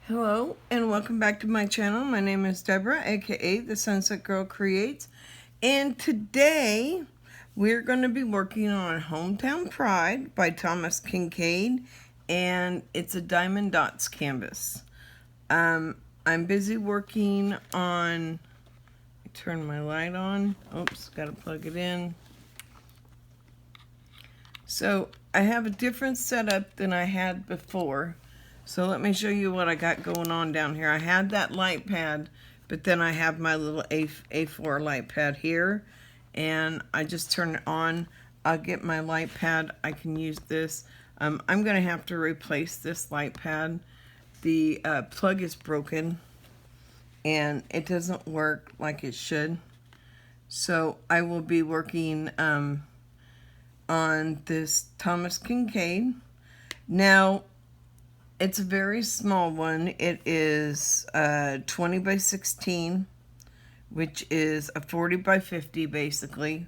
Hello and welcome back to my channel. My name is Deborah, aka the Sunset Girl Creates, and today we're going to be working on Hometown Pride by Thomas Kinkade, and it's a Diamond Dots canvas. I'm busy working on, turn my light on, oops, gotta plug it in. So I have a different setup than I had before. So let me show you what I got going on down here. I had that light pad, but then I have my little A4 light pad here, and I just turn it on. I'll get my light pad. I can use this. I'm going to have to replace this light pad. The plug is broken, and it doesn't work like it should. So I will be working on this Thomas Kinkade. Now, it's a very small one. It is 20 by 16, which is a 40 by 50 basically.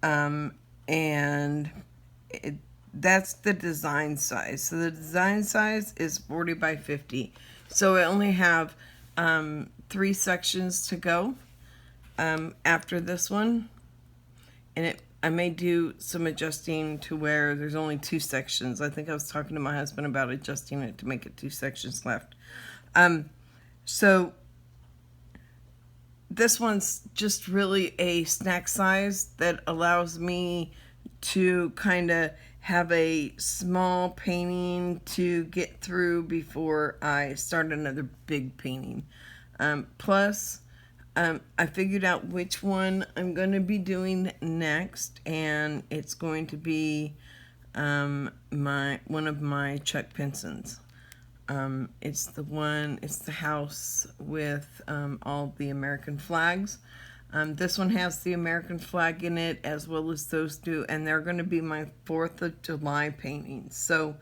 And that's the design size. So the design size is 40 by 50. So I only have 3 sections to go after this one. And I may do some adjusting to where there's only 2 sections. I think I was talking to my husband about adjusting it to make it 2 sections left. So this one's just really a snack size that allows me to kind of have a small painting to get through before I start another big painting. Plus, I figured out which one I'm going to be doing next, and it's going to be one of my Chuck Pinsons. It's the house with all the American flags. This one has the American flag in it as well as those two, and they're going to be my 4th of July paintings. So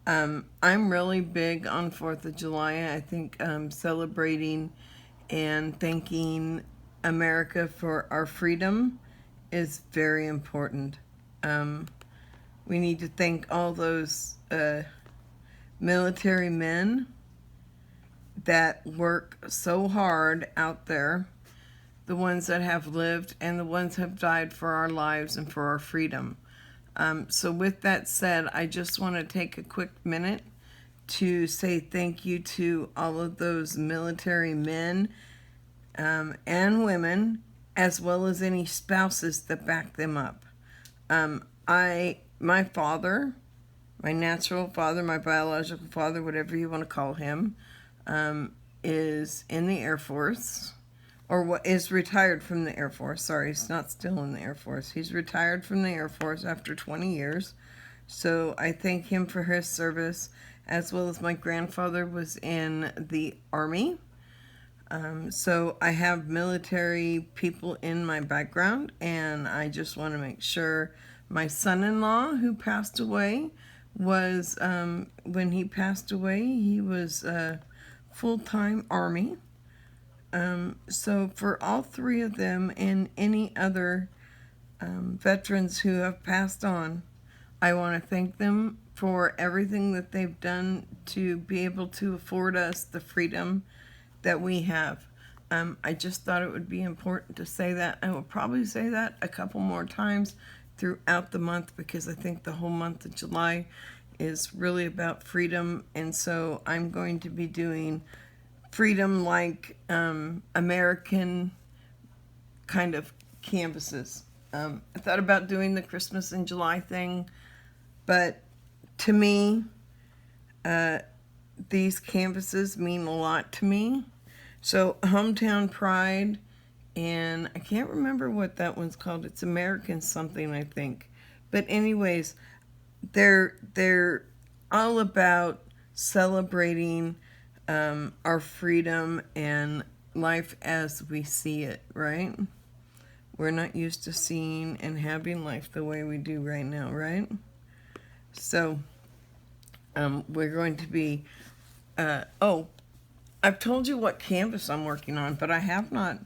I'm really big on 4th of July. I think celebrating and thanking America for our freedom is very important. We need to thank all those military men that work so hard out there, the ones that have lived and the ones that have died for our lives and for our freedom. So with that said, I just want to take a quick minute to say thank you to all of those military men and women, as well as any spouses that back them up. My father, my natural father, my biological father, whatever you want to call him, is in the Air Force, or is retired from the Air Force. Sorry, he's not still in the Air Force. He's retired from the Air Force after 20 years. So I thank him for his service, as well as my grandfather was in the Army. So I have military people in my background, and I just want to make sure my son-in-law, who passed away, was, when he passed away, he was full-time Army. So for all 3 of them and any other veterans who have passed on, I want to thank them for everything that they've done to be able to afford us the freedom that we have. I just thought it would be important to say that. I will probably say that a couple more times throughout the month, because I think the whole month of July is really about freedom, and so I'm going to be doing freedom like American kind of canvases. I thought about doing the Christmas in July thing, but to me, these canvases mean a lot to me. So Hometown Pride, and I can't remember what that one's called. It's American something, I think. But anyways, they're all about celebrating our freedom and life as we see it, right? We're not used to seeing and having life the way we do right now, right? So we're going to be I've told you what canvas I'm working on, but I have not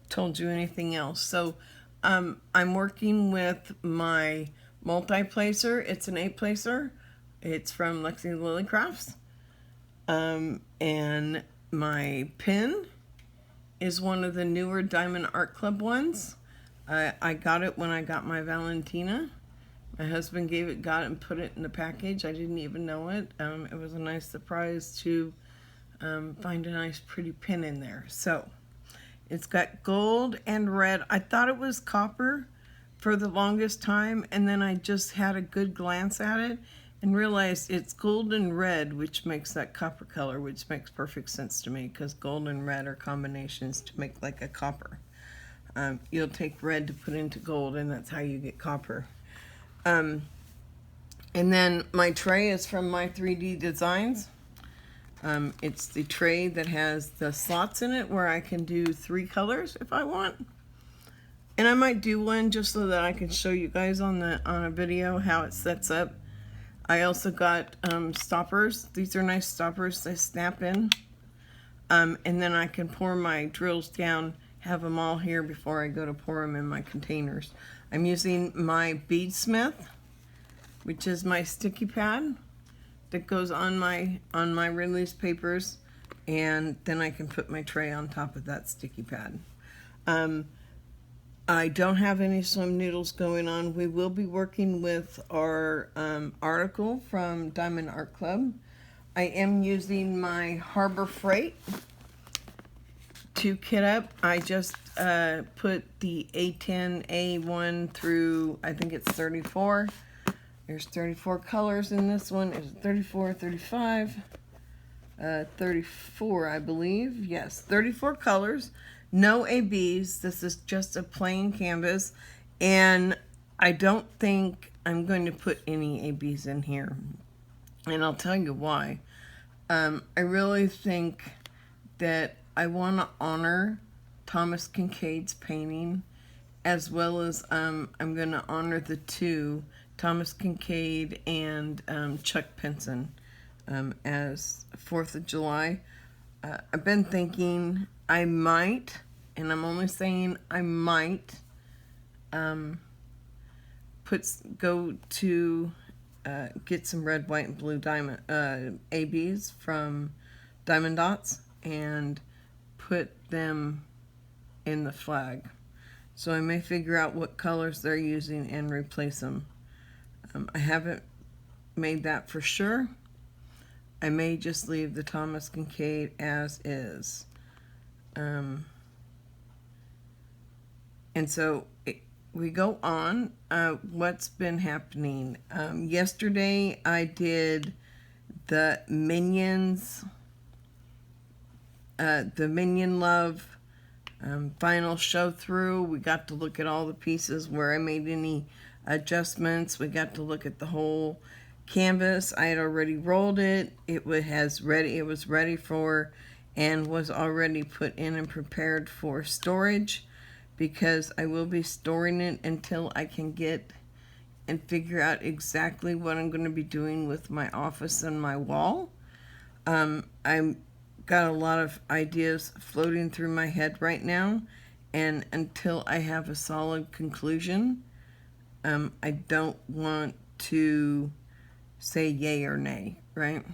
told you anything else. So I'm working with my multi-placer. It's an 8-placer. It's from Lexi Lily Crafts. And my pin is one of the newer Diamond Art Club ones. I got it when I got my Valentina. My husband got it and put it in the package. I didn't even know it. It was a nice surprise to find a nice pretty pin in there. So it's got gold and red. I thought it was copper for the longest time, and then I just had a good glance at it and realized it's gold and red, which makes that copper color, which makes perfect sense to me because gold and red are combinations to make like a copper. You'll take red to put into gold, and that's how you get copper. And then my tray is from My 3D Designs. It's the tray that has the slots in it where I can do 3 colors if I want. And I might do one just so that I can show you guys on a video how it sets up. I also got stoppers. These are nice stoppers. They snap in. And then I can pour my drills down, have them all here before I go to pour them in my containers. I'm using my Beadsmith, which is my sticky pad that goes on my release papers, and then I can put my tray on top of that sticky pad. I don't have any swim noodles going on. We will be working with our article from Diamond Art Club. I am using my Harbor Freight to kit up. I just put the A10, A1 through, I think it's 34. There's 34 colors in this one. Is it 34, 35? 34, I believe. Yes, 34 colors. No ABs. This is just a plain canvas. And I don't think I'm going to put any ABs in here. And I'll tell you why. I really think that I want to honor Thomas Kinkade's painting, as well as I'm going to honor the two, Thomas Kinkade and Chuck Pinson, as 4th of July. I've been thinking I might, and I'm only saying I might, go to get some red, white, and blue diamond ABs from Diamond Dots and put them in the flag. So I may figure out what colors they're using and replace them. I haven't made that for sure. I may just leave the Thomas Kinkade as is. And so we go on. What's been happening? Yesterday I did the Minions, the Minion Love final show through. We got to look at all the pieces where I made any adjustments. We got to look at the whole canvas. I had already rolled it. It was ready for and was already put in and prepared for storage, because I will be storing it until I can get and figure out exactly what I'm going to be doing with my office and my wall. I've got a lot of ideas floating through my head right now, and until I have a solid conclusion, I don't want to say yay or nay, right?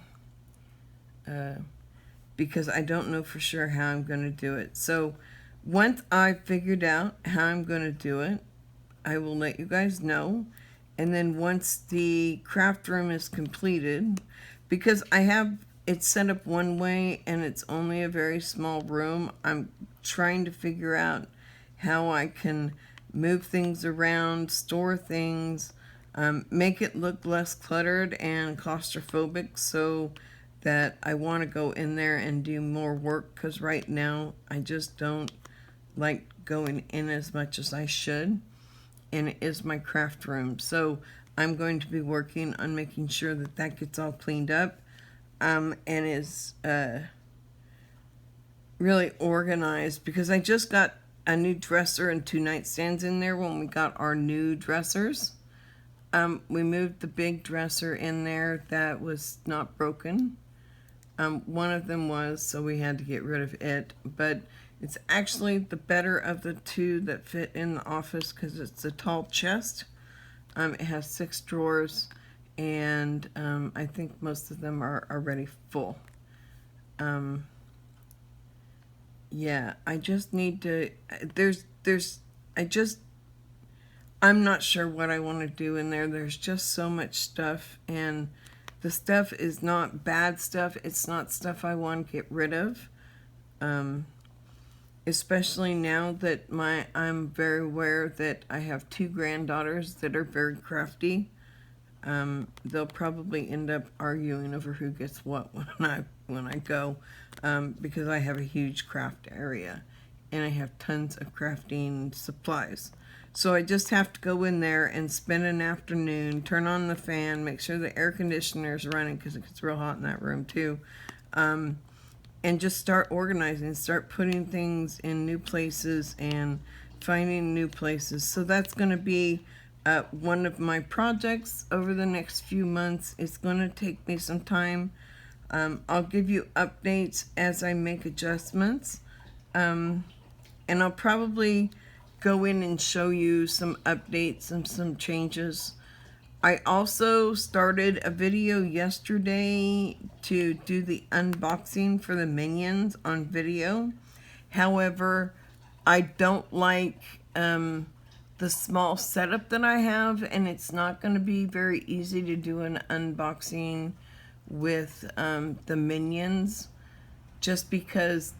Because I don't know for sure how I'm going to do it. So once I've figured out how I'm going to do it, I will let you guys know. And then once the craft room is completed, because I have it set up one way and it's only a very small room, I'm trying to figure out how I can move things around, store things, make it look less cluttered and claustrophobic, so that I want to go in there and do more work, because right now I just don't like going in as much as I should, and it is my craft room. So I'm going to be working on making sure that that gets all cleaned up and is really organized, because I just got a new dresser and 2 nightstands in there when we got our new dressers. We moved the big dresser in there that was not broken. One of them was, so we had to get rid of it, but it's actually the better of the 2 that fit in the office, because it's a tall chest. It has 6 drawers, and I think most of them are already full. yeah, I just need to, I'm not sure what I want to do in there. There's just so much stuff, and the stuff is not bad stuff. It's not stuff I want to get rid of. Especially now that I'm very aware that I have 2 granddaughters that are very crafty. They'll probably end up arguing over who gets what when I go, because I have a huge craft area and I have tons of crafting supplies. So I just have to go in there and spend an afternoon, turn on the fan, make sure the air conditioner is running because it gets real hot in that room too, and just start organizing, start putting things in new places and finding new places. So that's going to be one of my projects over the next few months. It's going to take me some time. I'll give you updates as I make adjustments, and I'll probably go in and show you some updates and some changes. I also started a video yesterday to do the unboxing for the Minions on video. However, I don't like the small setup that I have, and it's not going to be very easy to do an unboxing with the Minions, just because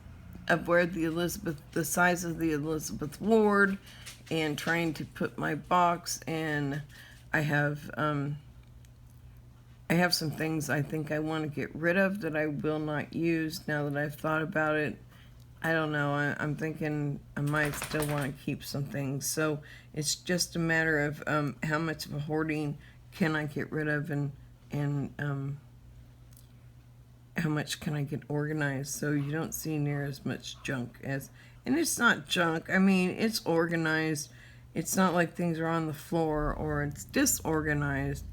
of where the size of the Elizabeth Ward, and trying to put my box, and I have some things I think I want to get rid of that I will not use now that I've thought about it. I don't know, I'm thinking I might still want to keep some things. So it's just a matter of how much of a hoarding can I get rid of, and how much can I get organized so you don't see near as much junk as, and it's not junk, I mean, it's organized. It's not like things are on the floor or it's disorganized.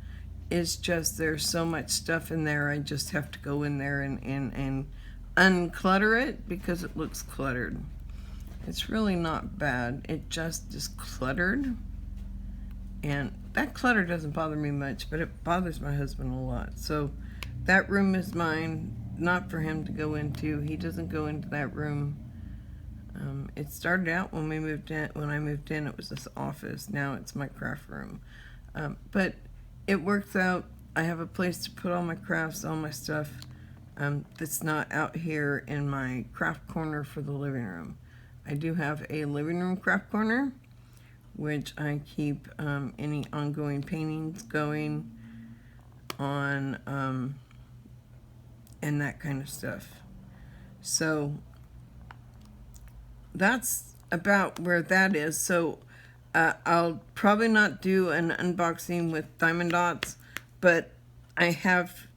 It's just there's so much stuff in there, I just have to go in there and unclutter it because it looks cluttered. It's really not bad, it just is cluttered. And that clutter doesn't bother me much, but it bothers my husband a lot. So that room is mine, not for him to go into. He doesn't go into that room. It started out when I moved in, it was this office. Now it's my craft room. But it works out. I have a place to put all my crafts, all my stuff, that's not out here in my craft corner for the living room. I do have a living room craft corner, which I keep any ongoing paintings going on, and that kind of stuff. So that's about where that is. So I'll probably not do an unboxing with diamond dots, but I have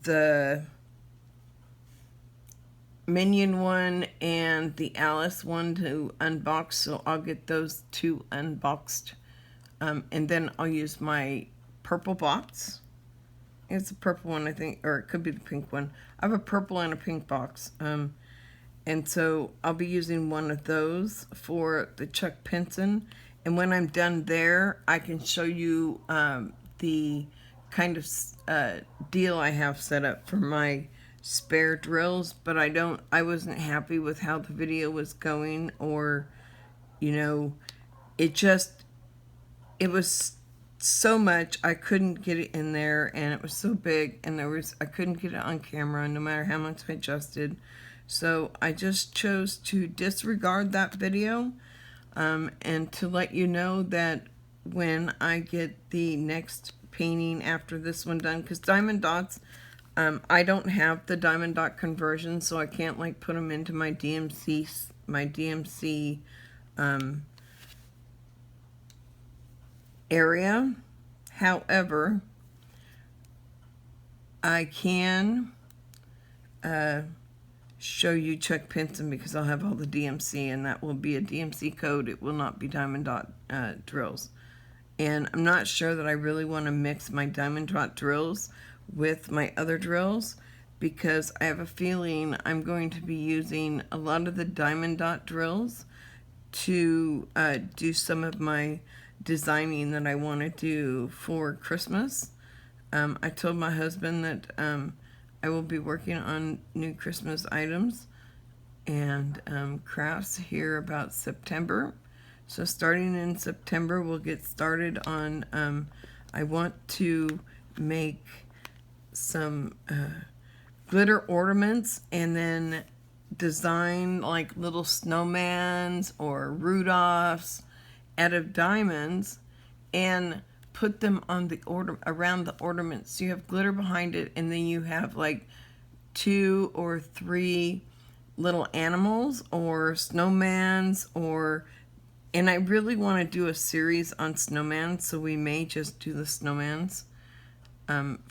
the Minion one and the Alice one to unbox, so I'll get those 2 unboxed, and then I'll use my purple box. It's a purple one, I think, or it could be the pink one. I have a purple and a pink box, and so I'll be using one of those for the Chuck Pinson. And when I'm done there, I can show you the kind of deal I have set up for my spare drills. But I wasn't happy with how the video was going, or, you know, it was so much, I couldn't get it in there, and it was so big, and I couldn't get it on camera no matter how much I adjusted. So I just chose to disregard that video, and to let you know that when I get the next painting after this one done, because diamond dots, I don't have the diamond dot conversion, so I can't like put them into my DMC area. However, I can show you Chuck Pinson because I'll have all the DMC, and that will be a DMC code. It will not be diamond dot drills. And I'm not sure that I really want to mix my diamond dot drills with my other drills, because I have a feeling I'm going to be using a lot of the diamond dot drills to do some of my designing that I want to do for Christmas. I told my husband that I will be working on new Christmas items and crafts here about September. So starting in September, we'll get started on, I want to make some glitter ornaments and then design like little snowmans or Rudolphs out of diamonds and put them on the around the ornaments. So you have glitter behind it, and then you have like 2 or 3 little animals or snowmans, or and I really want to do a series on snowmans, so we may just do the snowmans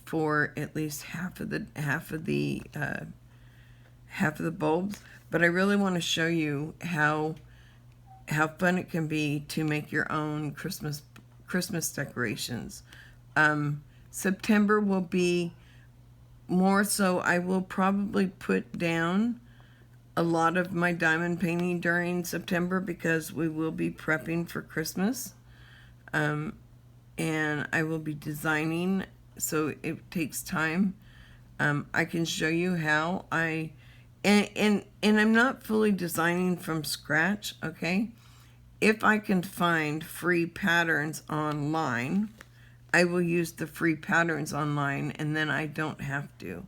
for at least half of the bulbs. But I really want to show you how fun it can be to make your own Christmas decorations. September will be more so. I will probably put down a lot of my diamond painting during September because we will be prepping for Christmas, and I will be designing, so it takes time. I can show you how and I'm not fully designing from scratch, okay? If I can find free patterns online, I will use the free patterns online, and then I don't have to.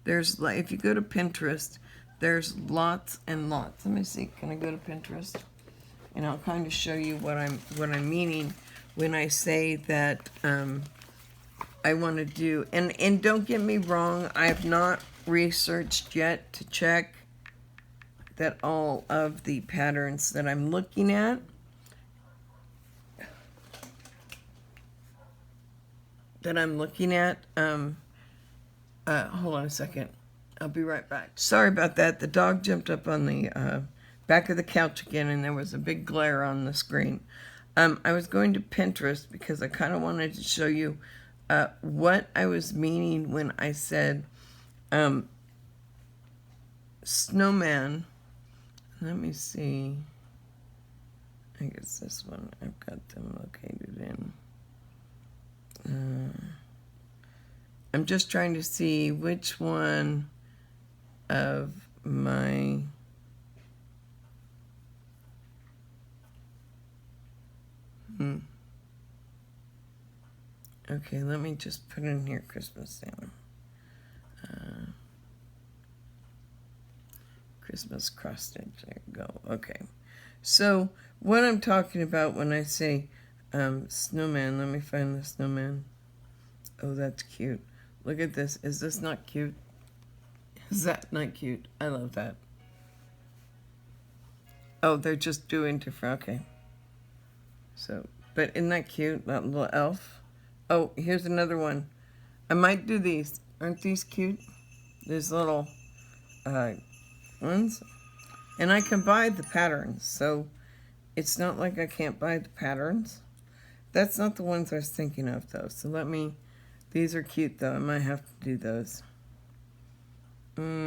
There's like, if you go to Pinterest, there's lots and lots. Let me see, can I go to Pinterest? And I'll kind of show you what I'm meaning when I say that I want to do, and don't get me wrong, I have not researched yet to check that all of the patterns that I'm looking at hold on a second, I'll be right back. Sorry about that, the dog jumped up on the back of the couch again, and there was a big glare on the screen. I was going to Pinterest because I kind of wanted to show you what I was meaning when I said snowman. Let me see. I guess this one, I've got them located in. I'm just trying to see which one of my okay, let me just put in here Christmas down. Christmas cross stitch, there you go. Okay, so what I'm talking about when I say snowman, let me find the snowman. Oh, that's cute. Look at this. Is this not cute? Is that not cute? I love that. Oh, they're just doing different. Okay. So, but isn't that cute? That little elf. Oh, here's another one. I might do these. Aren't these cute? These little ones. And I can buy the patterns, so it's not like I can't buy the patterns. That's not the ones I was thinking of, though. So let me... These are cute, though. I might have to do those. Okay.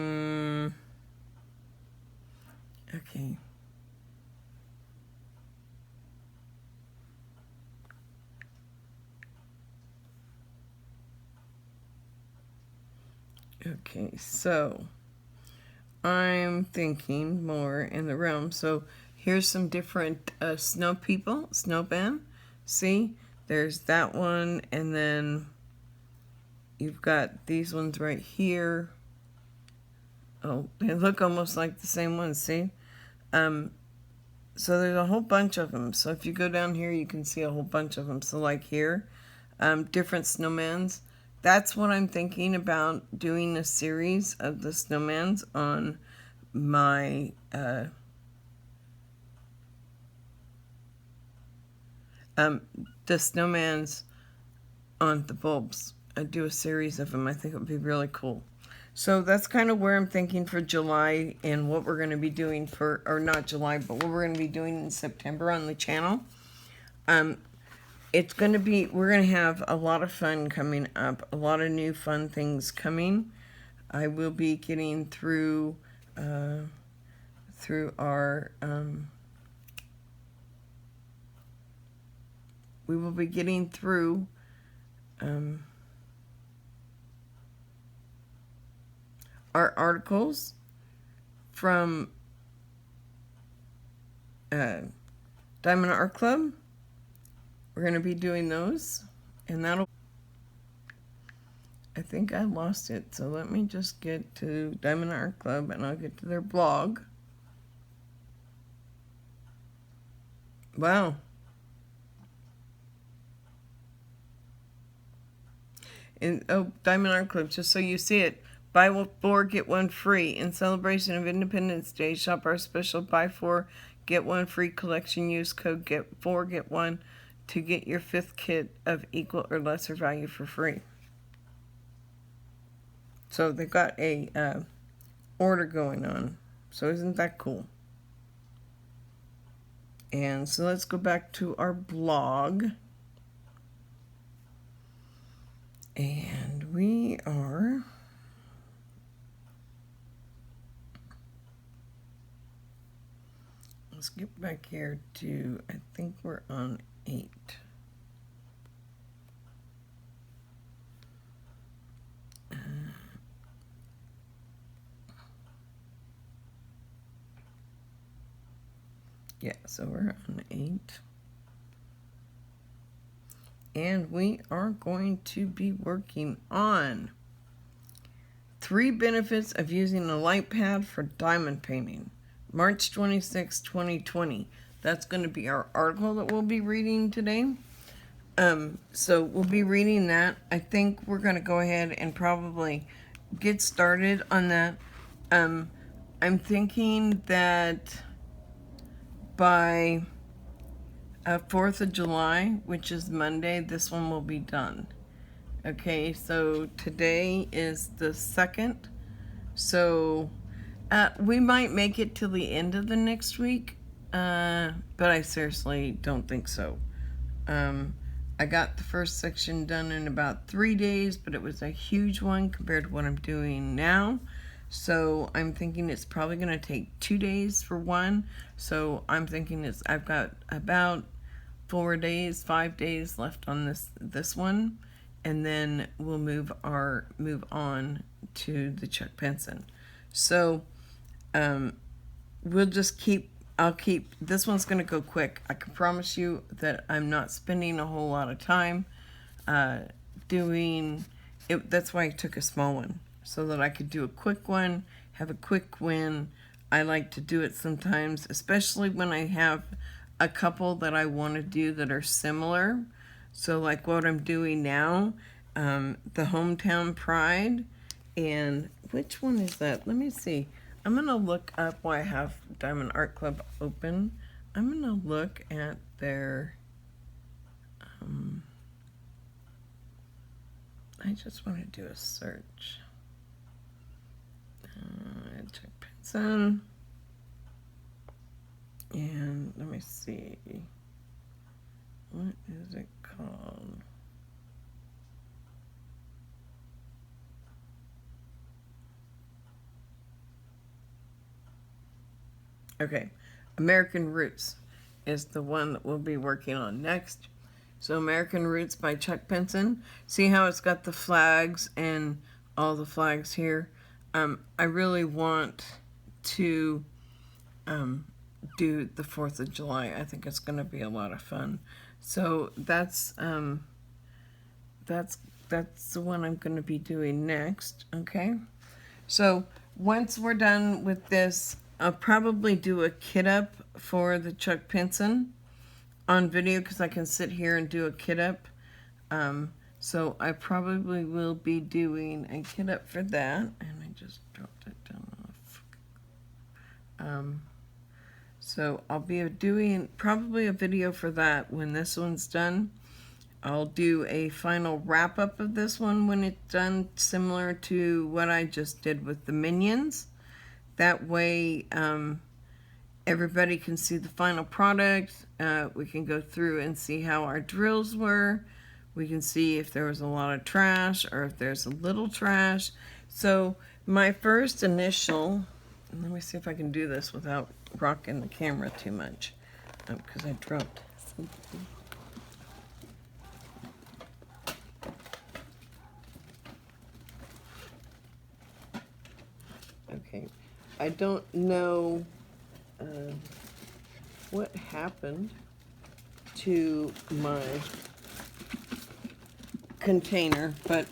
Okay, so I'm thinking more in the realm. So here's some different snow people, snowman. See, there's that one, and then you've got these ones right here. Oh, they look almost like the same ones, see? So there's a whole bunch of them. So if you go down here, you can see a whole bunch of them. So like here, different snowmans. That's what I'm thinking about, doing a series of the snowmans on my the snowmans on the bulbs. I do a series of them. I think it would be really cool. So that's kind of where I'm thinking for July, and what we're going to be doing for, or not July, but what we're going to be doing in September on the channel. It's going to be, we're going to have a lot of fun coming up, a lot of new fun things coming. I will be getting through our, we will be getting through our articles from Diamond Art Club. We're going to be doing those, and that'll... I think I lost it, so let me just get to Diamond Art Club and I'll get to their blog. Wow. And, oh, Diamond Art Club, just so you see it. Buy 4, get 1 free. In celebration of Independence Day, shop our special buy 4, get 1 free collection. Use code get 4, get 1 to get your 5th kit of equal or lesser value for free. So they've got a order going on. So isn't that cool? And so let's go back to our blog. And we are... Let's get back here to, I think we're on 8. Yeah, so we're on 8. And we are going to be working on 3 benefits of using a light pad for diamond painting. March 26, 2020. That's going to be our article that we'll be reading today. So we'll be reading that. I think we're going to go ahead and probably get started on that. I'm thinking that by 4th of July, which is Monday, this one will be done. Okay, so today is the 2nd. So we might make it till the end of the next week, but I seriously don't think so. I got the first section done in about 3 days, but it was a huge one compared to what I'm doing now. So I'm thinking it's probably going to take 2 days for one. So I'm thinking I've got about 4 days, 5 days left on this one, and then we'll move on to the Chuck Pinson. So I'll keep this one's going to go quick. I can promise you that I'm not spending a whole lot of time doing it. That's why I took a small one, so that I could do a quick one, have a quick win. I like to do it sometimes, especially when I have a couple that I want to do that are similar. So like what I'm doing now, the Hometown Pride, and which one is that? Let me see. I'm going to look up while I have Diamond Art Club open. I'm going to look at their... I just want to do a search. Chuck Pinson. And let me see. What is it called? Okay, American Roots is the one that we'll be working on next. So American Roots by Chuck Pinson. See how it's got the flags and all the flags here? I really want to do the 4th of July. I think it's going to be a lot of fun. So that's the one I'm going to be doing next. Okay. So once we're done with this, I'll probably do a kit up for the Chuck Pinson on video, because I can sit here and do a kit up. So I probably will be doing a kit up for that. And I just dropped it down off. So I'll be doing probably a video for that when this one's done. I'll do a final wrap up of this one when it's done, similar to what I just did with the Minions. That way everybody can see the final product. We can go through and see how our drills were. We can see if there was a lot of trash or if there's a little trash. So my first initial, let me see if I can do this without rocking the camera too much, because I dropped something. I don't know what happened to my container, but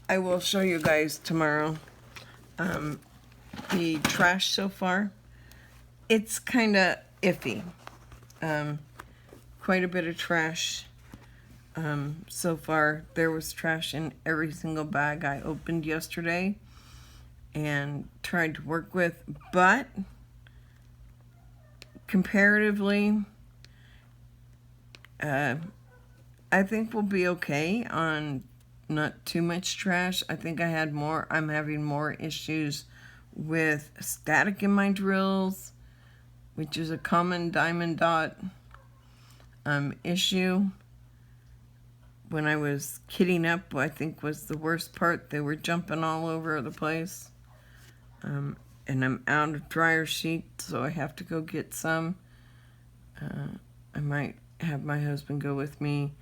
I will show you guys tomorrow. The trash so far, it's kind of iffy. Quite a bit of trash so far. There was trash in every single bag I opened yesterday and tried to work with, but comparatively, I think we'll be okay on not too much trash. I think I'm having more issues with static in my drills, which is a common diamond dot issue. When I was kitting up, I think was the worst part. They were jumping all over the place. And I'm out of dryer sheet, so I have to go get some. I might have my husband go with me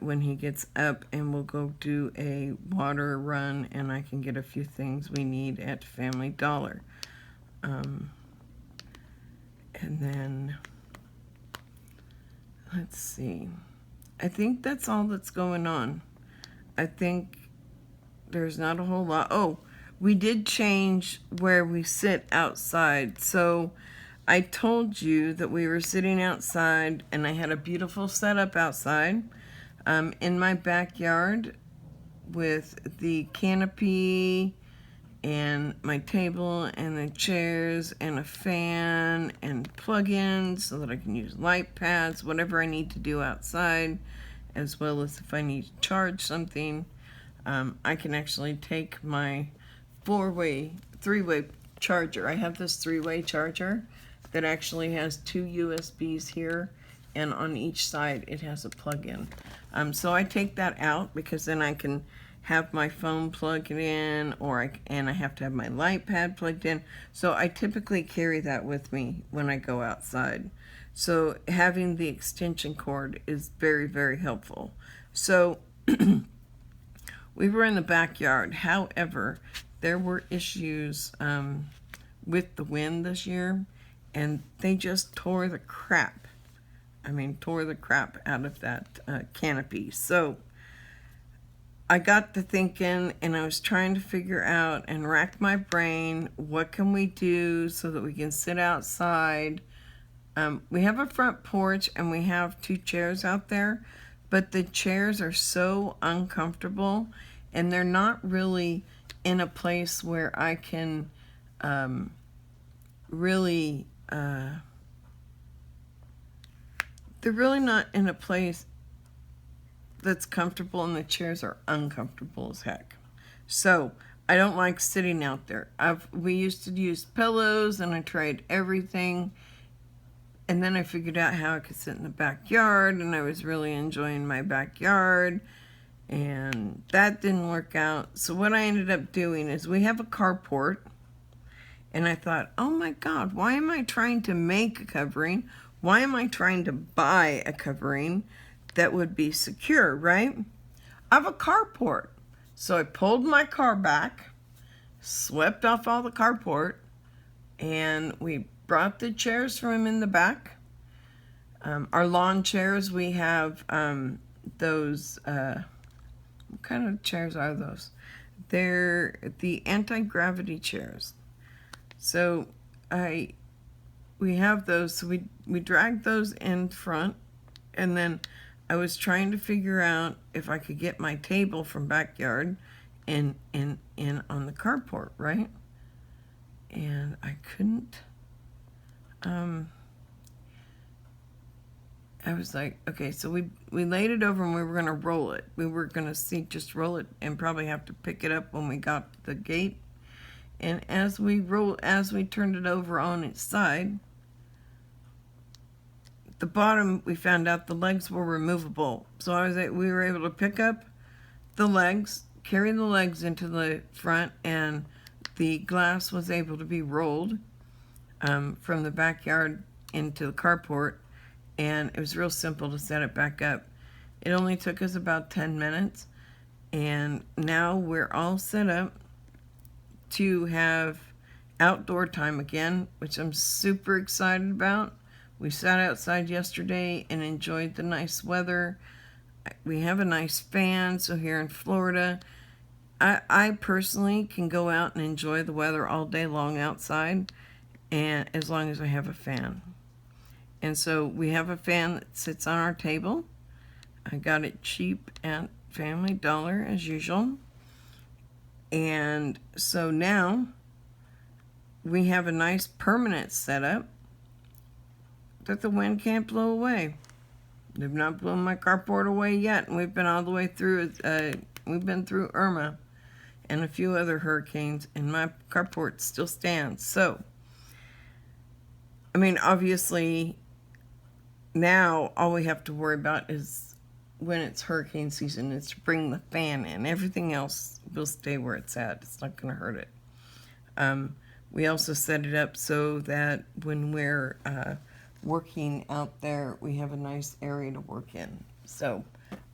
when he gets up, and we'll go do a water run, and I can get a few things we need at Family Dollar. And then, let's see. I think that's all that's going on. I think there's not a whole lot. Oh, we did change where we sit outside. So I told you that we were sitting outside, and I had a beautiful setup outside in my backyard with the canopy and my table and the chairs and a fan and plug-ins so that I can use light pads, whatever I need to do outside, as well as if I need to charge something. I can actually take my three-way charger. I have this three-way charger that actually has two USBs here, and on each side it has a plug-in. So I take that out because then I can have my phone plugged in, and I have to have my light pad plugged in. So I typically carry that with me when I go outside. So having the extension cord is very, very helpful. So we were in the backyard. However, there were issues with the wind this year, and they just tore the crap out of that canopy. So I got to thinking, and I was trying to figure out and rack my brain, what can we do so that we can sit outside? We have a front porch, and we have two chairs out there, but the chairs are so uncomfortable, and they're not really in a place where I can they're really not in a place that's comfortable, and the chairs are uncomfortable as heck. So I don't like sitting out there. We used to use pillows, and I tried everything, and then I figured out how I could sit in the backyard, and I was really enjoying my backyard, and that didn't work out. So what I ended up doing is we have a carport, and I thought, oh my God, why am I trying to make a covering? Why am I trying to buy a covering that would be secure, right? I have a carport. So I pulled my car back, swept off all the carport, and we brought the chairs from in the back. Our lawn chairs, we have those, what kind of chairs are those? They're the anti-gravity chairs. So we have those, so we dragged those in front, and then I was trying to figure out if I could get my table from backyard in on the carport, right? And I couldn't. I was like, okay, so we laid it over, and we were gonna roll it. We were gonna just roll it, and probably have to pick it up when we got to the gate. And as we turned it over on its side, the bottom, we found out the legs were removable. So we were able to pick up the legs, carry the legs into the front, and the glass was able to be rolled from the backyard into the carport, and it was real simple to set it back up. It only took us about 10 minutes, and now we're all set up to have outdoor time again, which I'm super excited about. We sat outside yesterday and enjoyed the nice weather. We have a nice fan, so here in Florida, I personally can go out and enjoy the weather all day long outside, and as long as I have a fan. And so we have a fan that sits on our table. I got it cheap at Family Dollar as usual. And so now we have a nice permanent setup that the wind can't blow away. They've not blown my carport away yet, and we've been all the way through. We've been through Irma and a few other hurricanes, and my carport still stands. So, I mean, obviously, now all we have to worry about is when it's hurricane season is to bring the fan in. Everything else will stay where it's at. It's not going to hurt it. We also set it up so that when we're working out there, we have a nice area to work in. So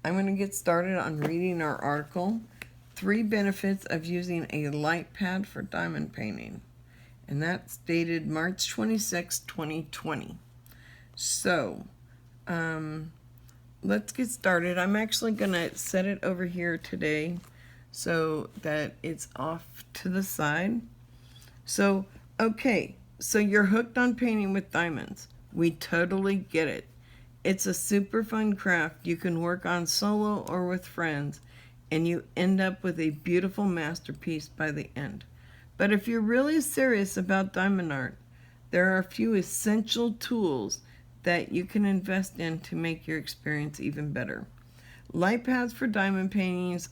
I'm going to get started on reading our article, 3 Benefits of Using a Light Pad for Diamond Painting. And that's dated March 26, 2020. So, let's get started. I'm actually going to set it over here today so that it's off to the side. So, okay, so you're hooked on painting with diamonds. We totally get it. It's a super fun craft you can work on solo or with friends, and you end up with a beautiful masterpiece by the end. But if you're really serious about diamond art, there are a few essential tools that you can invest in to make your experience even better. Light pads for diamond paintings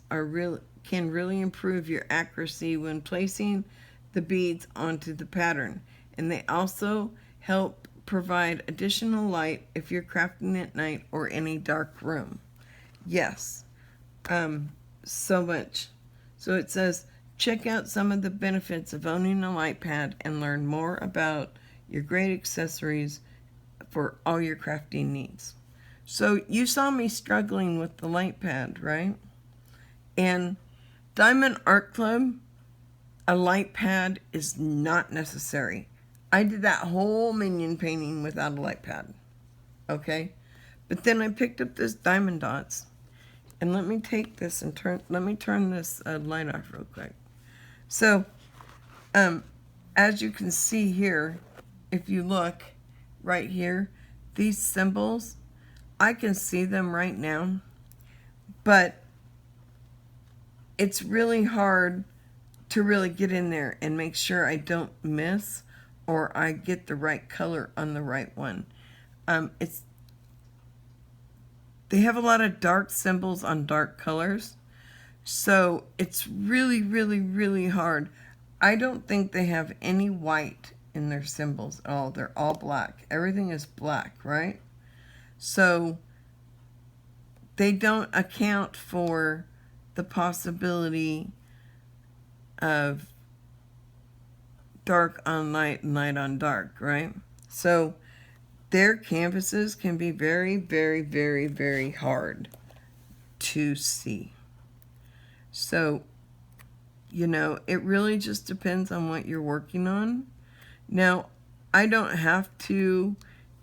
can really improve your accuracy when placing the beads onto the pattern, and they also help provide additional light if you're crafting at night or in a dark room. Yes, so much. So it says, check out some of the benefits of owning a light pad and learn more about your great accessories for all your crafting needs. So you saw me struggling with the light pad, right? And Diamond Art Club, a light pad is not necessary. I did that whole minion painting without a light pad, okay? But then I picked up this diamond dots, and let me take this and turn this light off real quick. So, as you can see here, if you look right here, these symbols, I can see them right now, but it's really hard to really get in there and make sure I don't miss or I get the right color on the right one. They have a lot of dark symbols on dark colors, so it's really, really, really hard. I don't think they have any white in their symbols at all. They're all black. Everything is black, right? So they don't account for the possibility of dark on light and light on dark, right? So their canvases can be very, very, very, very hard to see. So, you know, it really just depends on what you're working on. Now, I don't have to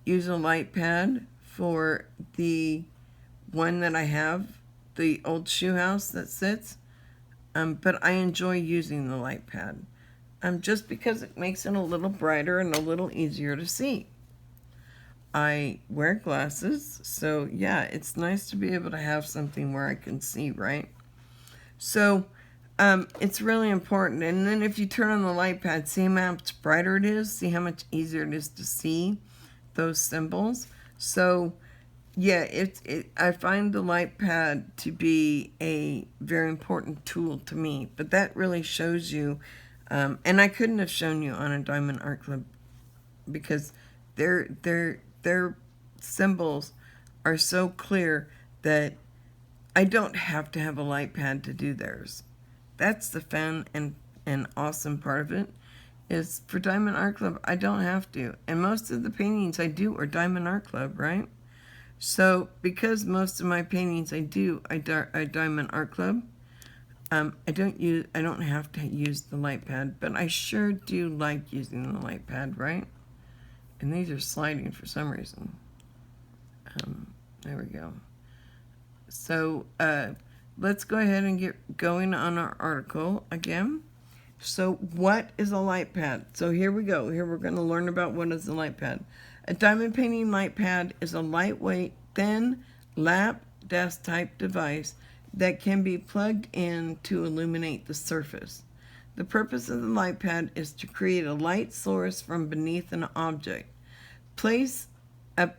use a light pad for the one that I have, the old shoe house that sits, but I enjoy using the light pad. Just because it makes it a little brighter and a little easier to see. I wear glasses, so yeah, it's nice to be able to have something where I can see, right? So, it's really important. And then if you turn on the light pad, see how much brighter it is? See how much easier it is to see those symbols? So, yeah, I find the light pad to be a very important tool to me. But that really shows you, and I couldn't have shown you on a Diamond Art Club because their symbols are so clear that I don't have to have a light pad to do theirs. That's the fun and awesome part of it, is for Diamond Art Club, I don't have to. And most of the paintings I do are Diamond Art Club, right? So, because most of my paintings I do are Diamond Art Club, I don't have to use the light pad, but I sure do like using the light pad, right? And these are sliding for some reason. There we go. So let's go ahead and get going on our article again. So what is a light pad? So here we go. Here we're going to learn about what is a light pad. A diamond painting light pad is a lightweight, thin, lap desk type device that can be plugged in to illuminate the surface. The purpose of the light pad is to create a light source from beneath an object. Place a,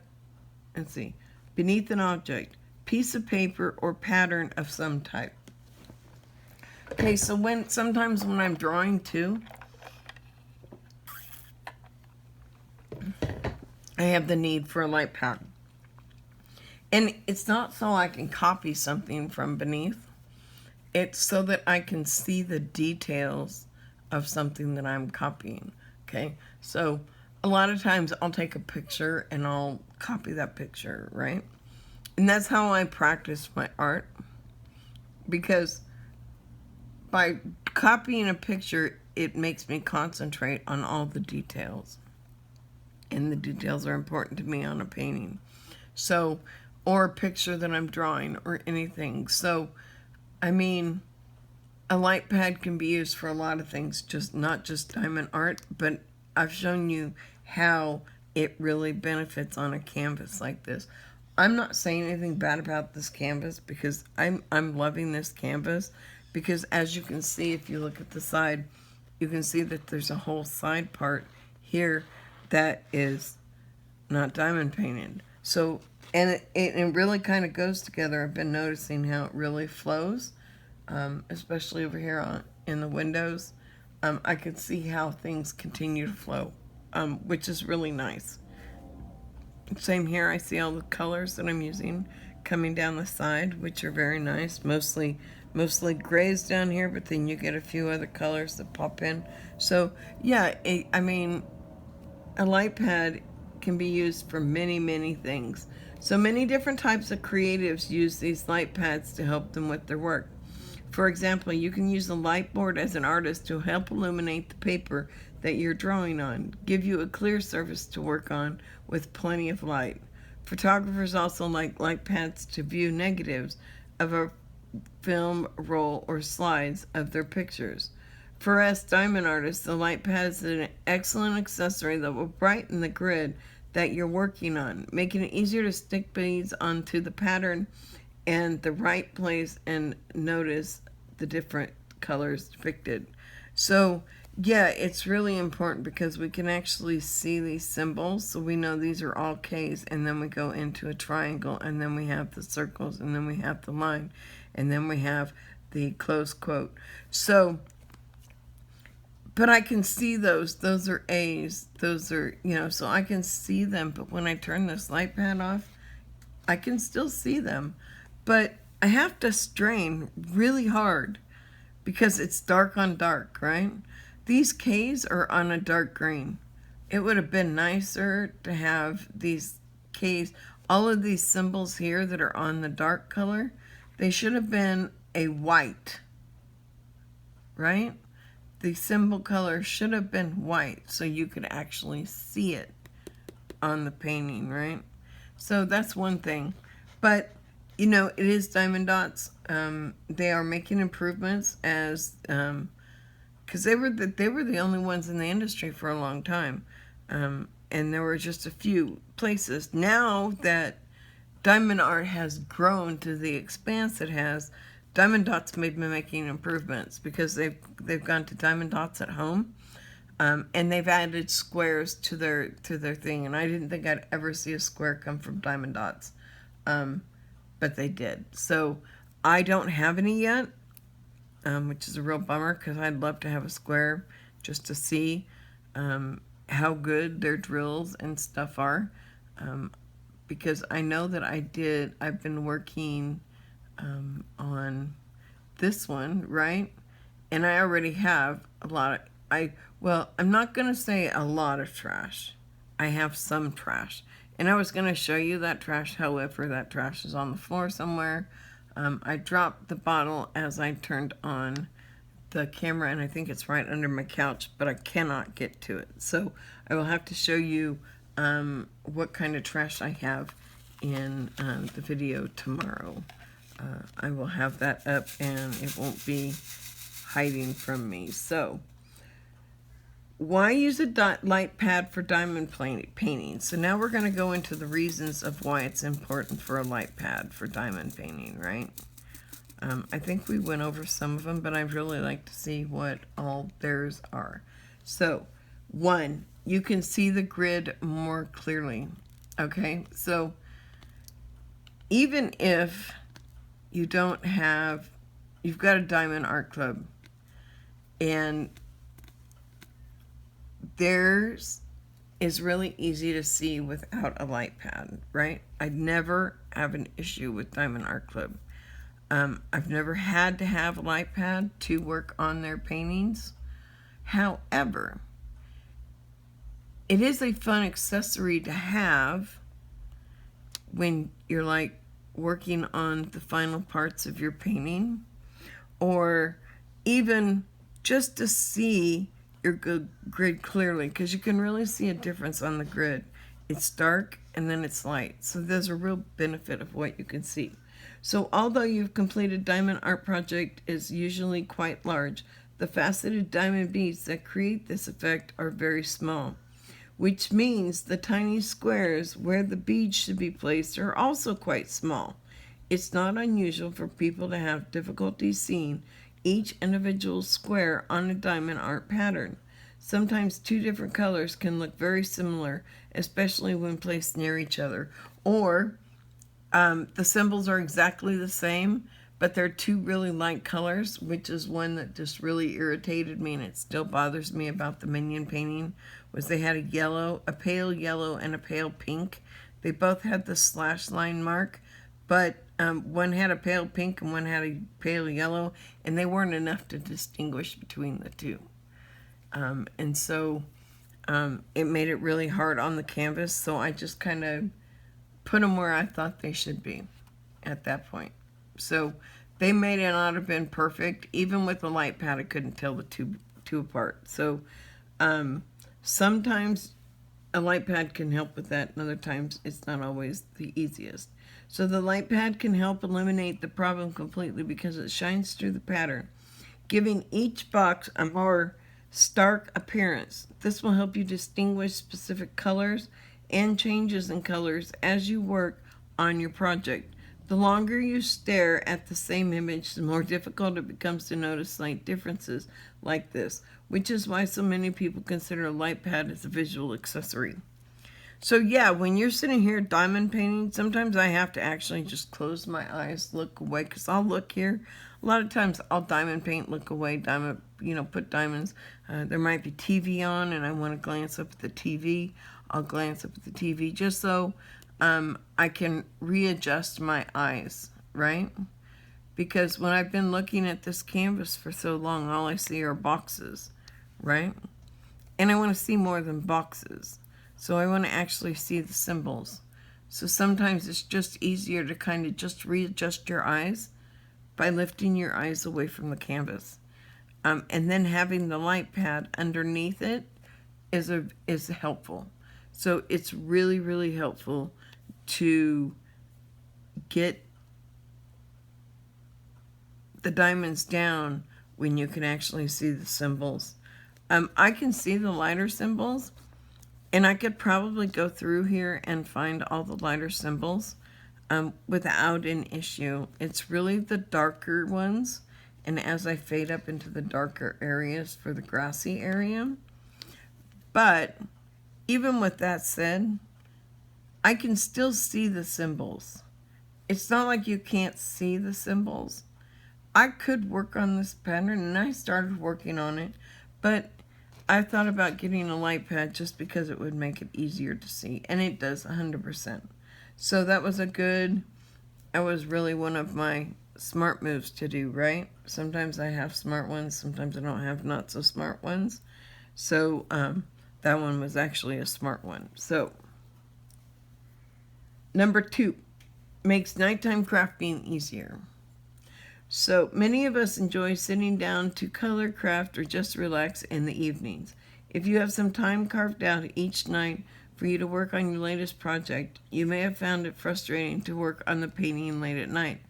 beneath an object, piece of paper or pattern of some type. Okay, so sometimes when I'm drawing too, I have the need for a light pad. And it's not so I can copy something from beneath. It's so that I can see the details of something that I'm copying. Okay, so a lot of times I'll take a picture and I'll copy that picture, right? And that's how I practice my art. Because by copying a picture, it makes me concentrate on all the details. And the details are important to me on a painting. So, or a picture that I'm drawing or anything. So, I mean, a light pad can be used for a lot of things, not just diamond art, but I've shown you how it really benefits on a canvas like this. I'm not saying anything bad about this canvas because I'm loving this canvas, because as you can see, if you look at the side, you can see that there's a whole side part here that is not diamond painted. So, and it really kind of goes together. I've been noticing how it really flows, especially over here in the windows. I could see how things continue to flow, which is really nice. Same here, I see all the colors that I'm using coming down the side, which are very nice. Mostly grays down here, but then you get a few other colors that pop in. So yeah, I mean, a light pad can be used for many things. So many different types of creatives use these light pads to help them with their work. For example, you can use a light board as an artist to help illuminate the paper that you're drawing on, give you a clear surface to work on with plenty of light. Photographers also like light pads to view negatives of a film roll or slides of their pictures. For us diamond artists, the light pad is an excellent accessory that will brighten the grid that you're working on, making it easier to stick beads onto the pattern and the right place and notice the different colors depicted. So yeah, it's really important because we can actually see these symbols, so we know these are all K's, and then we go into a triangle, and then we have the circles, and then we have the line, and then we have the close quote. So, but I can see those are A's, those are, so I can see them, but when I turn this light pad off, I can still see them, but I have to strain really hard because it's dark on dark, right? These K's are on a dark green. It would have been nicer to have these K's, all of these symbols here that are on the dark color, they should have been a white, right? The symbol color should have been white so you could actually see it on the painting, right? So that's one thing. But, it is Diamond Dots. They are making improvements as, because they were the only ones in the industry for a long time. And there were just a few places. Now that diamond art has grown to the expanse it has, Diamond Dots may be making improvements because they've gone to Diamond Dots at home, and they've added squares to their thing. And I didn't think I'd ever see a square come from Diamond Dots, but they did. So I don't have any yet, which is a real bummer because I'd love to have a square just to see how good their drills and stuff are, because I know that I've been working on this one, right? And I already have a lot of, I'm not going to say a lot of trash. I have some trash. And I was going to show you that trash, however, that trash is on the floor somewhere. I dropped the bottle as I turned on the camera, and I think it's right under my couch, but I cannot get to it. So I will have to show you what kind of trash I have in the video tomorrow. I will have that up and it won't be hiding from me. So why use a light pad for diamond painting? So now we're going to go into the reasons of why it's important for a light pad for diamond painting, right? I think we went over some of them, but I'd really like to see what all theirs are. So, 1, you can see the grid more clearly, okay? So, even if you don't have, you've got a diamond art club, and theirs is really easy to see without a light pad, right? I'd never have an issue with diamond art club. I've never had to have a light pad to work on their paintings. However, it is a fun accessory to have when you're like working on the final parts of your painting, or even just to see your grid clearly, because you can really see a difference on the grid. It's dark and then it's light, so there's a real benefit of what you can see. So although you've completed diamond art project is usually quite large, the faceted diamond beads that create this effect are very small, which means the tiny squares where the beads should be placed are also quite small. It's not unusual for people to have difficulty seeing each individual square on a diamond art pattern. Sometimes 2 different colors can look very similar, especially when placed near each other, or the symbols are exactly the same, but they're 2 really light colors, which is one that just really irritated me, and it still bothers me about the Minion painting, was they had a yellow, a pale yellow, and a pale pink. They both had the slash line mark, but one had a pale pink and one had a pale yellow, and they weren't enough to distinguish between the 2. And so it made it really hard on the canvas, so I just kind of put them where I thought they should be at that point. So they may not have been perfect. Even with the light pad, I couldn't tell the two apart. So sometimes a light pad can help with that, and other times it's not always the easiest. So the light pad can help eliminate the problem completely because it shines through the pattern, giving each box a more stark appearance. This will help you distinguish specific colors and changes in colors as you work on your project. The longer you stare at the same image, the more difficult it becomes to notice slight differences like this, which is why so many people consider a light pad as a visual accessory. So yeah, when you're sitting here diamond painting, sometimes I have to actually just close my eyes, look away, because I'll look here. A lot of times I'll diamond paint, look away, diamond, put diamonds. There might be TV on and I want to glance up at the TV. I'll glance up at the TV just so I can readjust my eyes, right? Because when I've been looking at this canvas for so long, all I see are boxes, right? And I want to see more than boxes. So I want to actually see the symbols. So sometimes it's just easier to kind of just readjust your eyes by lifting your eyes away from the canvas. And then having the light pad underneath it is helpful. So it's really, really helpful to get the diamonds down when you can actually see the symbols. I can see the lighter symbols, and I could probably go through here and find all the lighter symbols without an issue. It's really the darker ones, and as I fade up into the darker areas for the grassy area. But even with that said, I can still see the symbols. It's not like you can't see the symbols. I could work on this pattern, and I started working on it, but I thought about getting a light pad just because it would make it easier to see, and it does 100%. So that was really one of my smart moves to do, right? Sometimes I have smart ones, sometimes I don't have not so smart ones. So that one was actually a smart one. So number 2, makes nighttime crafting easier. So many of us enjoy sitting down to color, craft, or just relax in the evenings. If you have some time carved out each night for you to work on your latest project, you may have found it frustrating to work on the painting late at night.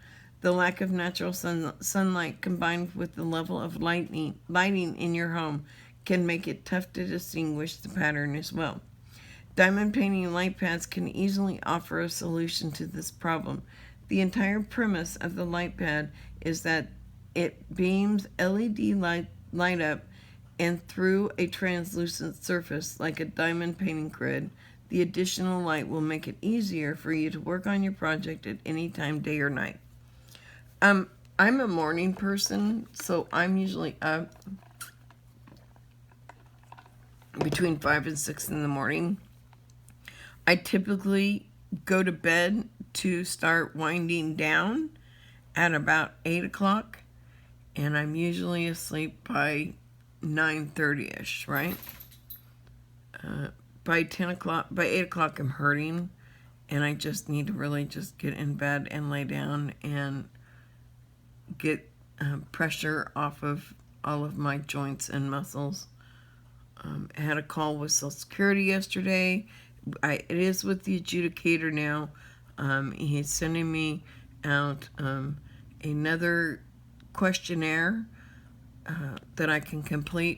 The lack of natural sunlight combined with the level of lighting in your home can make it tough to distinguish the pattern as well. Diamond painting light pads can easily offer a solution to this problem. The entire premise of the light pad is that it beams LED light up and through a translucent surface like a diamond painting grid. The additional light will make it easier for you to work on your project at any time, day or night. I'm a morning person, so I'm usually up between 5 and 6 in the morning. I typically go to bed to start winding down at about 8 o'clock, and I'm usually asleep by 9:30ish, right? By 8 o'clock I'm hurting, and I just need to really just get in bed and lay down and get pressure off of all of my joints and muscles. I had a call with Social Security yesterday. It is with the adjudicator now. He's sending me out another questionnaire that I can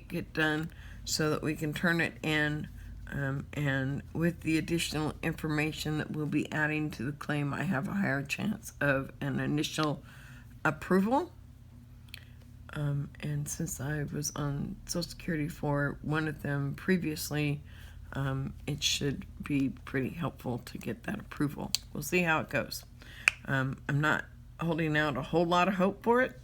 get done, so that we can turn it in. And with the additional information that we'll be adding to the claim, I have a higher chance of an initial approval. And since I was on Social Security for one of them previously, it should be pretty helpful to get that approval. We'll see how it goes. I'm not holding out a whole lot of hope for it.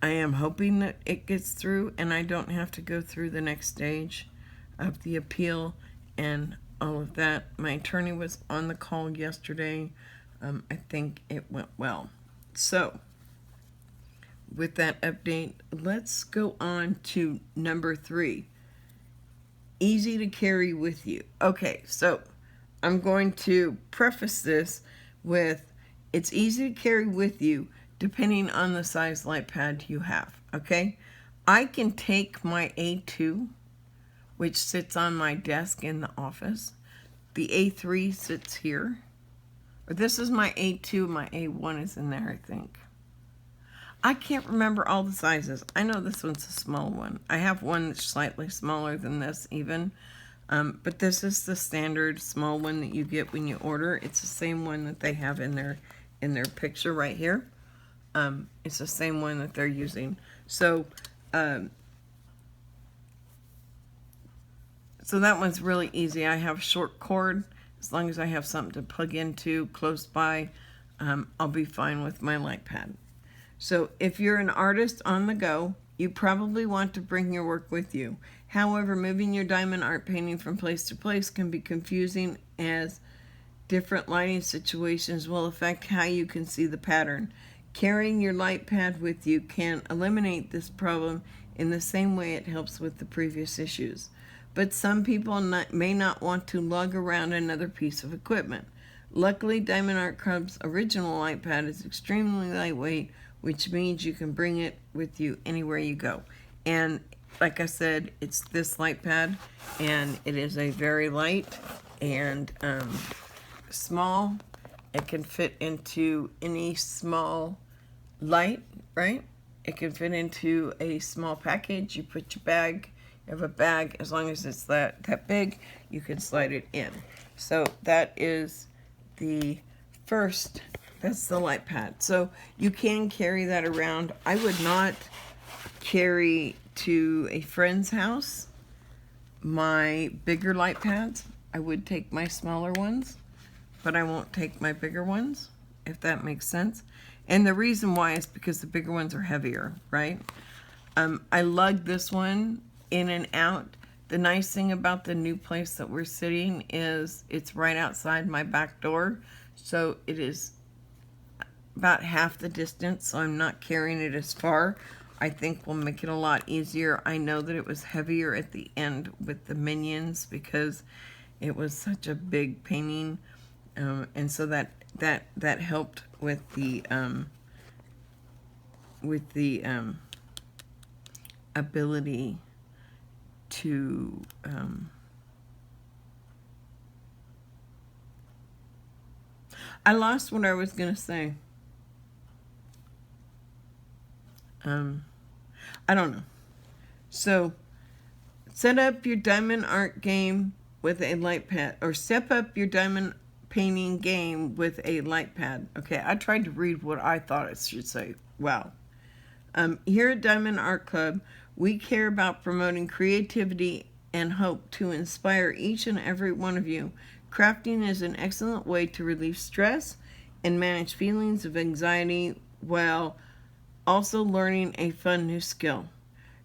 I am hoping that it gets through and I don't have to go through the next stage of the appeal and all of that. My attorney was on the call yesterday. I think it went well. So, with that update, let's go on to number 3. Easy to carry with you. Okay, so I'm going to preface this with, it's easy to carry with you depending on the size light pad you have, okay? I can take my A2, which sits on my desk in the office. The A3 sits here. Or this is my A2, my A1 is in there, I think. I can't remember all the sizes. I know this one's a small one. I have one that's slightly smaller than this even. But this is the standard small one that you get when you order. It's the same one that they have in their picture right here. It's the same one that they're using. So that one's really easy. I have a short cord. As long as I have something to plug into close by, I'll be fine with my light pad. So if you're an artist on the go, you probably want to bring your work with you. However, moving your diamond art painting from place to place can be confusing, as different lighting situations will affect how you can see the pattern. Carrying your light pad with you can eliminate this problem in the same way it helps with the previous issues. But some people may not want to lug around another piece of equipment. Luckily, Diamond Art Club's original light pad is extremely lightweight, which means you can bring it with you anywhere you go. And like I said, it's this light pad, and it is a very light and small. It can fit into any small light, right? It can fit into a small package. You put your bag, you have a bag, as long as it's that big, you can slide it in. So that is the first. That's the light pad. So you can carry that around. I would not carry to a friend's house my bigger light pads. I would take my smaller ones, but I won't take my bigger ones, if that makes sense. And the reason why is because the bigger ones are heavier, right? I lug this one in and out. The nice thing about the new place that we're sitting is it's right outside my back door. So it is about half the distance, so I'm not carrying it as far. I think will make it a lot easier. I know that it was heavier at the end with the Minions because it was such a big painting, and so that helped with the with the ability to I lost what I was gonna say. I don't know. So set up your diamond art game with a light pad, or step up your diamond painting game with a light pad. Okay, I tried to read what I thought it should say. Wow. Here at Diamond Art Club, we care about promoting creativity and hope to inspire each and every one of you. Crafting is an excellent way to relieve stress and manage feelings of anxiety while also learning a fun new skill.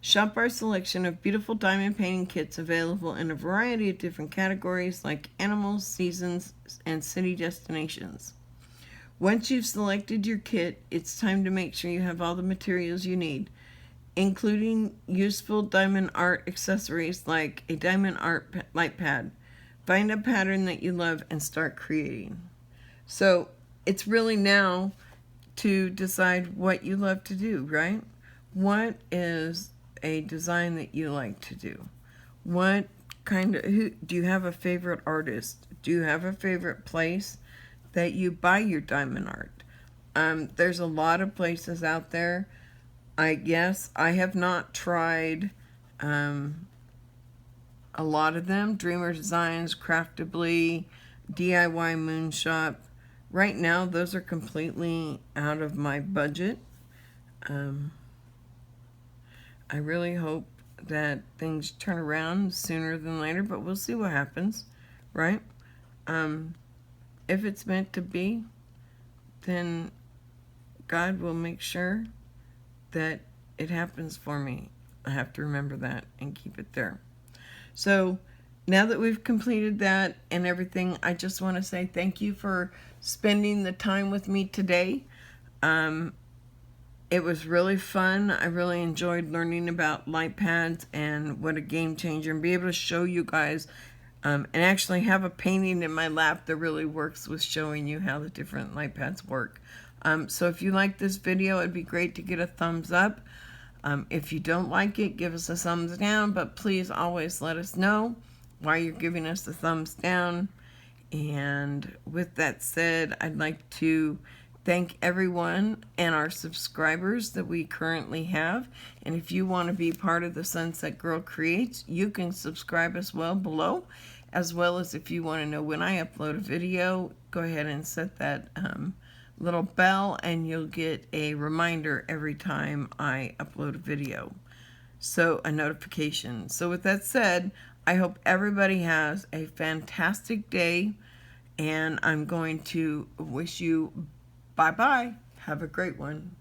Shop our selection of beautiful diamond painting kits available in a variety of different categories like animals, seasons, and city destinations. Once you've selected your kit, it's time to make sure you have all the materials you need, including useful diamond art accessories like a diamond art light pad. Find a pattern that you love and start creating. So it's really now to decide what you love to do, right? What is a design that you like to do? What kind of, do you have a favorite artist? Do you have a favorite place that you buy your diamond art? There's a lot of places out there. I guess I have not tried a lot of them. Dreamer Designs, Craftably, DIY Moon Shop. Right now, those are completely out of my budget. I really hope that things turn around sooner than later, but we'll see what happens, right? If it's meant to be, then God will make sure that it happens for me. I have to remember that and keep it there. So now that we've completed that and everything, I just want to say thank you for spending the time with me today. It was really fun. I really enjoyed learning about light pads and what a game changer, and be able to show you guys and actually have a painting in my lap that really works with showing you how the different light pads work. So if you like this video, it'd be great to get a thumbs up. If you don't like it, give us a thumbs down, but please always let us know why you're giving us the thumbs down. And with that said, I'd like to thank everyone and our subscribers that we currently have. And if you want to be part of the Sunset Girl Creates, you can subscribe as well below. As well as if you want to know when I upload a video, go ahead and set that little bell and you'll get a reminder every time I upload a video. So a notification. So with that said, I hope everybody has a fantastic day, and I'm going to wish you bye-bye. Have a great one.